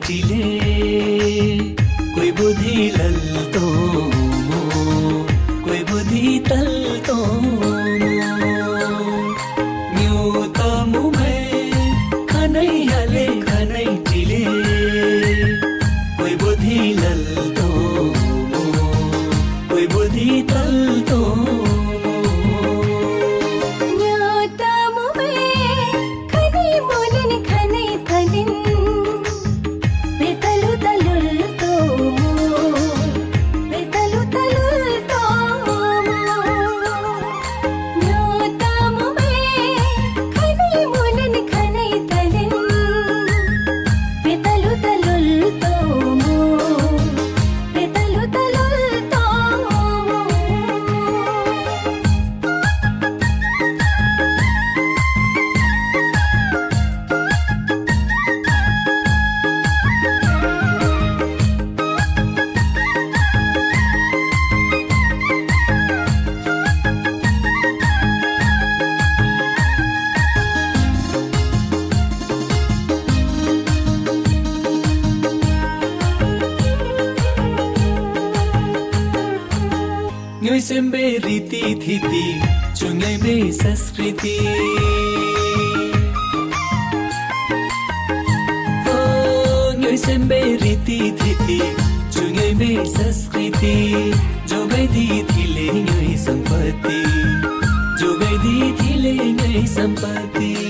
till कोही बुद्धि लल्तो मो कोही बुद्धि तल्तो न्यू त मुमै खनै हाले खनै टिले कोही बुद्धि लल्तो मो कोही बुद्धि तल्तो न्योय सेम्बे रीति थिति चुंगै बे संस्कृति न्योय सेम्बे रीति थिति चुंगै बे संस्कृति जोगै दी थिले न्योय सम्पत्ति जोगै दी थिले न्योय सम्पत्ति